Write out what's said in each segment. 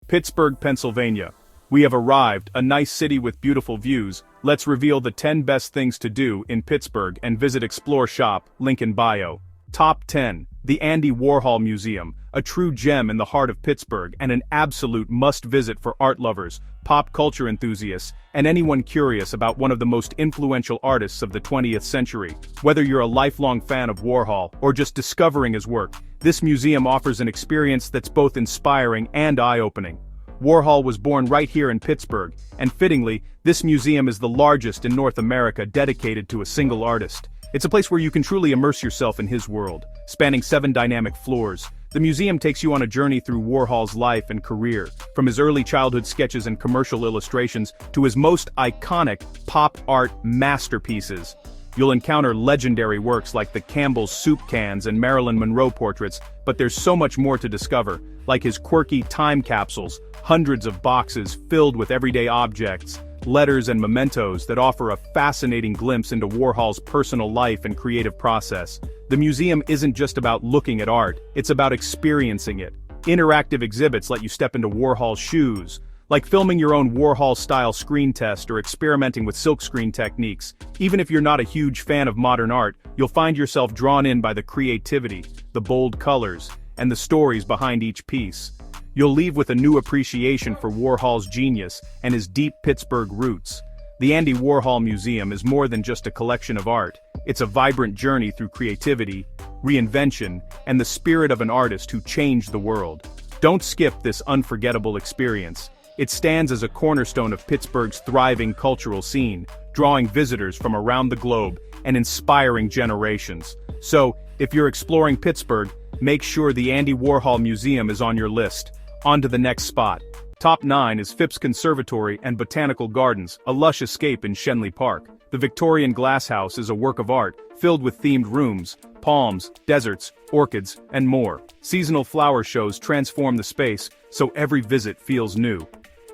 Pittsburgh, Pennsylvania. We have arrived, a nice city with beautiful views. Let's reveal the 10 best things to do in Pittsburgh and visit Explore Shop, link in bio. Top 10. The Andy Warhol Museum, a true gem in the heart of Pittsburgh and an absolute must-visit for art lovers, pop culture enthusiasts, and anyone curious about one of the most influential artists of the 20th century. Whether you're a lifelong fan of Warhol or just discovering his work, this museum offers an experience that's both inspiring and eye-opening. Warhol was born right here in Pittsburgh, and fittingly, this museum is the largest in North America dedicated to a single artist. It's a place where you can truly immerse yourself in his world. Spanning 7 dynamic floors, the museum takes you on a journey through Warhol's life and career, from his early childhood sketches and commercial illustrations to his most iconic pop art masterpieces. You'll encounter legendary works like the Campbell's soup cans and Marilyn Monroe portraits, but there's so much more to discover, like his quirky time capsules, hundreds of boxes filled with everyday objects, letters and mementos that offer a fascinating glimpse into Warhol's personal life and creative process. The museum isn't just about looking at art, it's about experiencing it. Interactive exhibits let you step into Warhol's shoes, like filming your own Warhol-style screen test or experimenting with silkscreen techniques. Even if you're not a huge fan of modern art, you'll find yourself drawn in by the creativity, the bold colors, and the stories behind each piece. You'll leave with a new appreciation for Warhol's genius and his deep Pittsburgh roots. The Andy Warhol Museum is more than just a collection of art. It's a vibrant journey through creativity, reinvention, and the spirit of an artist who changed the world. Don't skip this unforgettable experience. It stands as a cornerstone of Pittsburgh's thriving cultural scene, drawing visitors from around the globe and inspiring generations. So, if you're exploring Pittsburgh, make sure the Andy Warhol Museum is on your list. On to the next spot. Top 9 is Phipps Conservatory and Botanical Gardens, a lush escape in Schenley Park. The Victorian glass house is a work of art, filled with themed rooms, palms, deserts, orchids, and more. Seasonal flower shows transform the space, so every visit feels new.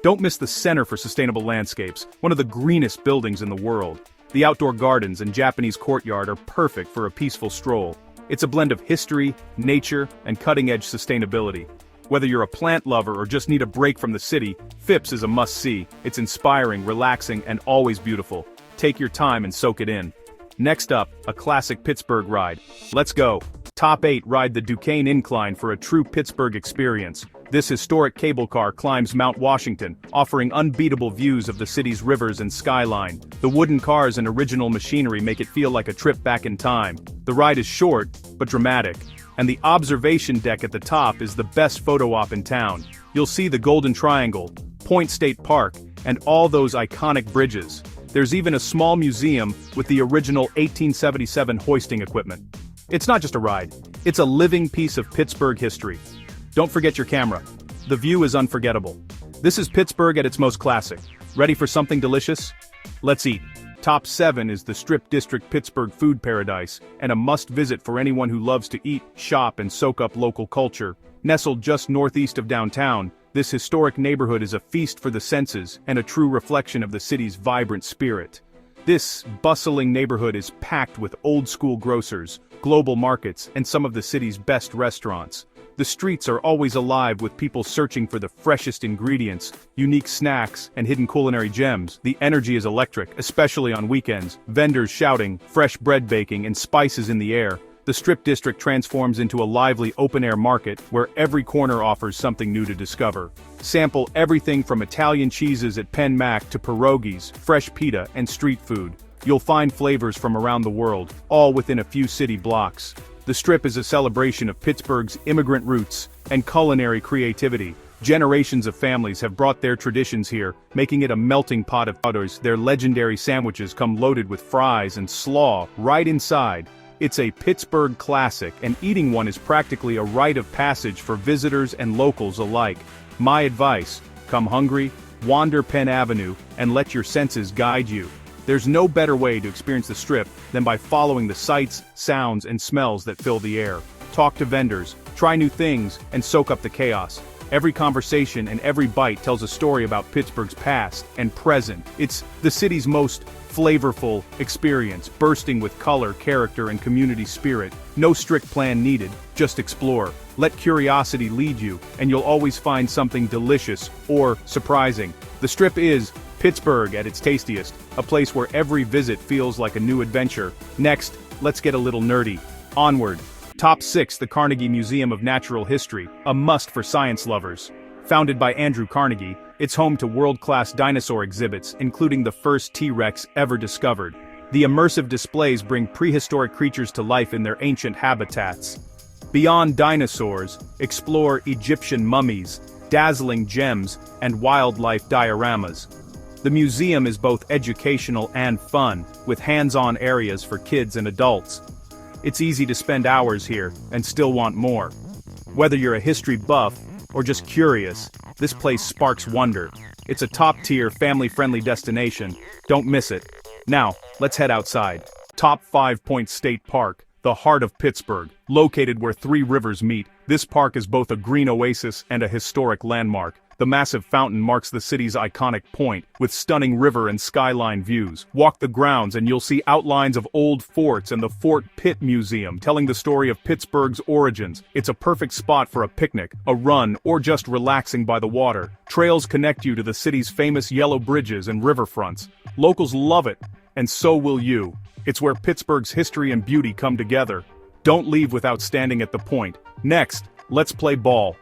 Don't miss the Center for Sustainable Landscapes, one of the greenest buildings in the world. The outdoor gardens and Japanese courtyard are perfect for a peaceful stroll. It's a blend of history, nature, and cutting-edge sustainability. Whether you're a plant lover or just need a break from the city, Phipps is a must-see. It's inspiring, relaxing, and always beautiful. Take your time and soak it in. Next up, a classic Pittsburgh ride. Let's go. Top 8. Ride the Duquesne Incline for a true Pittsburgh experience. This historic cable car climbs Mount Washington, offering unbeatable views of the city's rivers and skyline. The wooden cars and original machinery make it feel like a trip back in time. The ride is short, but dramatic. And the observation deck at the top is the best photo op in town. You'll see the Golden Triangle, Point State Park, and all those iconic bridges. There's even a small museum with the original 1877 hoisting equipment. It's not just a ride, it's a living piece of Pittsburgh history. Don't forget your camera. The view is unforgettable. This is Pittsburgh at its most classic. Ready for something delicious? Let's eat. Top 7 is the Strip District Pittsburgh Food Paradise, and a must-visit for anyone who loves to eat, shop, and soak up local culture. Nestled just northeast of downtown, this historic neighborhood is a feast for the senses and a true reflection of the city's vibrant spirit. This bustling neighborhood is packed with old-school grocers, global markets, and some of the city's best restaurants. The streets are always alive with people searching for the freshest ingredients, unique snacks, and hidden culinary gems. The energy is electric, especially on weekends. Vendors shouting, fresh bread baking, and spices in the air. The Strip District transforms into a lively open-air market where every corner offers something new to discover. Sample everything from Italian cheeses at Penn Mac to pierogies, fresh pita, and street food. You'll find flavors from around the world, all within a few city blocks. The Strip is a celebration of Pittsburgh's immigrant roots and culinary creativity. Generations of families have brought their traditions here, making it a melting pot of flavors. Their legendary sandwiches come loaded with fries and slaw right inside. It's a Pittsburgh classic, and eating one is practically a rite of passage for visitors and locals alike. My advice: come hungry, wander Penn Avenue, and let your senses guide you. There's no better way to experience the Strip than by following the sights, sounds, and smells that fill the air. Talk to vendors, try new things, and soak up the chaos. Every conversation and every bite tells a story about Pittsburgh's past and present. It's the city's most flavorful experience, bursting with color, character, and community spirit. No strict plan needed, just explore. Let curiosity lead you, and you'll always find something delicious or surprising. The Strip is Pittsburgh at its tastiest, a place where every visit feels like a new adventure. Next, let's get a little nerdy. Onward. Top 6. The Carnegie Museum of Natural History, a must for science lovers. Founded by Andrew Carnegie, it's home to world-class dinosaur exhibits, including the first T-Rex ever discovered. The immersive displays bring prehistoric creatures to life in their ancient habitats. Beyond dinosaurs, explore Egyptian mummies, dazzling gems, and wildlife dioramas. The museum is both educational and fun, with hands-on areas for kids and adults. It's easy to spend hours here and still want more. Whether you're a history buff or just curious, this place sparks wonder. It's a top-tier, family-friendly destination. Don't miss it. Now, let's head outside. Top 5 Point State Park, the heart of Pittsburgh, located where three rivers meet. This park is both a green oasis and a historic landmark. The massive fountain marks the city's iconic point, with stunning river and skyline views. Walk the grounds and you'll see outlines of old forts and the Fort Pitt Museum, telling the story of Pittsburgh's origins. It's a perfect spot for a picnic, a run, or just relaxing by the water. Trails connect you to the city's famous yellow bridges and riverfronts. Locals love it, and so will you. It's where Pittsburgh's history and beauty come together. Don't leave without standing at the point. Next, let's play ball.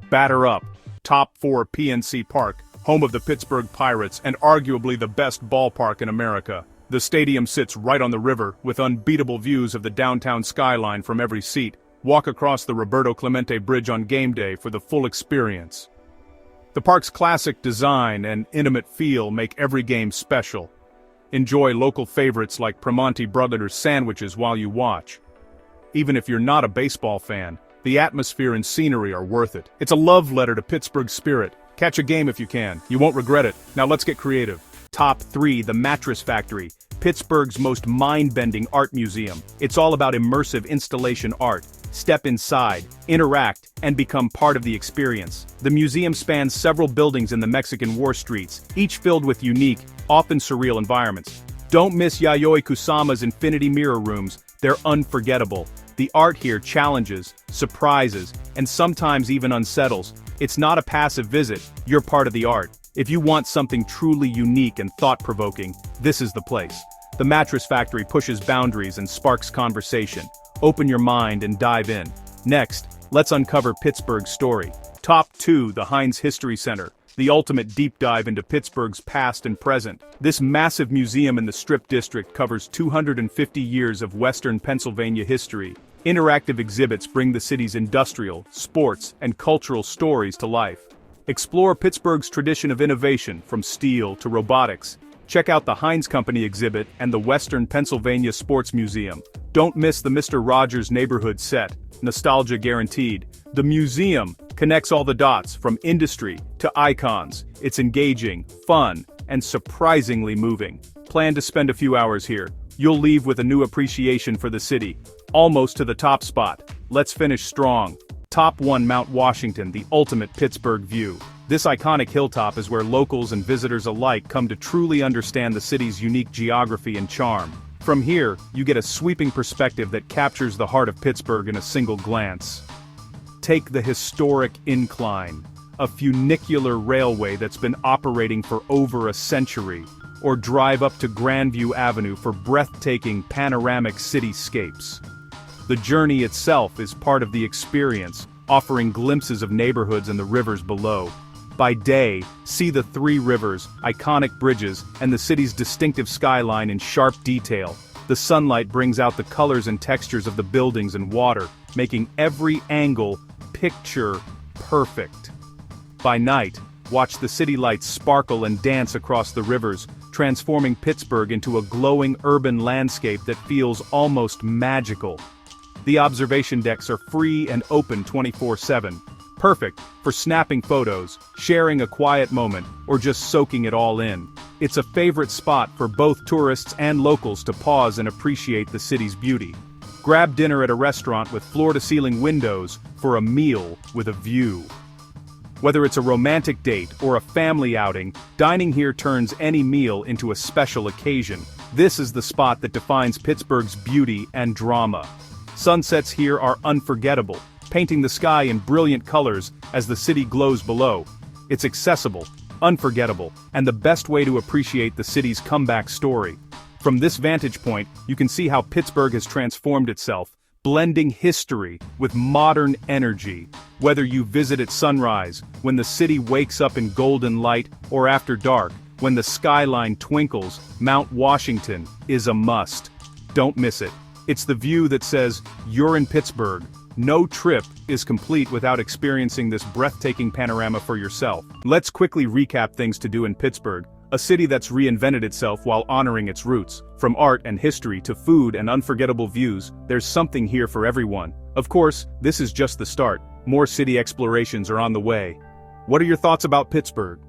Batter up. Top 4 PNC Park, home of the Pittsburgh Pirates and arguably the best ballpark in America. The stadium sits right on the river, with unbeatable views of the downtown skyline from every seat. Walk across the Roberto Clemente Bridge on game day for the full experience. The park's classic design and intimate feel make every game special. Enjoy local favorites like Primanti Brothers sandwiches while you watch. Even if you're not a baseball fan, the atmosphere and scenery are worth it. It's a love letter to Pittsburgh's spirit. Catch a game if you can. You won't regret it. Now let's get creative. Top 3. The Mattress Factory, Pittsburgh's most mind-bending art museum. It's all about immersive installation art. Step inside, interact, and become part of the experience. The museum spans several buildings in the Mexican War streets, each filled with unique, often surreal environments. Don't miss Yayoi Kusama's infinity mirror rooms. They're unforgettable. The art here challenges, surprises, and sometimes even unsettles. It's not a passive visit, you're part of the art. If you want something truly unique and thought-provoking, this is the place. The Mattress Factory pushes boundaries and sparks conversation. Open your mind and dive in. Next, let's uncover Pittsburgh's story. Top 2. The Heinz History Center, the ultimate deep dive into Pittsburgh's past and present. This massive museum in the Strip District covers 250 years of Western Pennsylvania history. Interactive exhibits bring the city's industrial, sports, and cultural stories to life. Explore Pittsburgh's tradition of innovation, from steel to robotics. Check out the Heinz Company exhibit and the Western Pennsylvania Sports Museum. Don't miss the Mr. Rogers neighborhood set, nostalgia guaranteed. The museum connects all the dots, from industry to icons. It's engaging, fun, and surprisingly moving. Plan to spend a few hours here. You'll leave with a new appreciation for the city. Almost to the top spot. Let's finish strong. Top 1. Mount Washington, the ultimate Pittsburgh view. This iconic hilltop is where locals and visitors alike come to truly understand the city's unique geography and charm. From here, you get a sweeping perspective that captures the heart of Pittsburgh in a single glance. Take the historic Incline, a funicular railway that's been operating for over a century, or drive up to Grandview Avenue for breathtaking panoramic cityscapes. The journey itself is part of the experience, offering glimpses of neighborhoods and the rivers below. By day, see the three rivers, iconic bridges, and the city's distinctive skyline in sharp detail. The sunlight brings out the colors and textures of the buildings and water, making every angle picture perfect. By night, watch the city lights sparkle and dance across the rivers, transforming Pittsburgh into a glowing urban landscape that feels almost magical. The observation decks are free and open 24/7. Perfect for snapping photos, sharing a quiet moment, or just soaking it all in. It's a favorite spot for both tourists and locals to pause and appreciate the city's beauty. Grab dinner at a restaurant with floor-to-ceiling windows for a meal with a view. Whether it's a romantic date or a family outing, dining here turns any meal into a special occasion. This is the spot that defines Pittsburgh's beauty and drama. Sunsets here are unforgettable, painting the sky in brilliant colors as the city glows below. It's accessible, unforgettable, and the best way to appreciate the city's comeback story. From this vantage point, you can see how Pittsburgh has transformed itself, blending history with modern energy. Whether you visit at sunrise, when the city wakes up in golden light, or after dark, when the skyline twinkles, Mount Washington is a must. Don't miss it. It's the view that says, you're in Pittsburgh. No trip is complete without experiencing this breathtaking panorama for yourself. Let's quickly recap things to do in Pittsburgh, a city that's reinvented itself while honoring its roots. From art and history to food and unforgettable views, there's something here for everyone. Of course, this is just the start. More city explorations are on the way. What are your thoughts about Pittsburgh?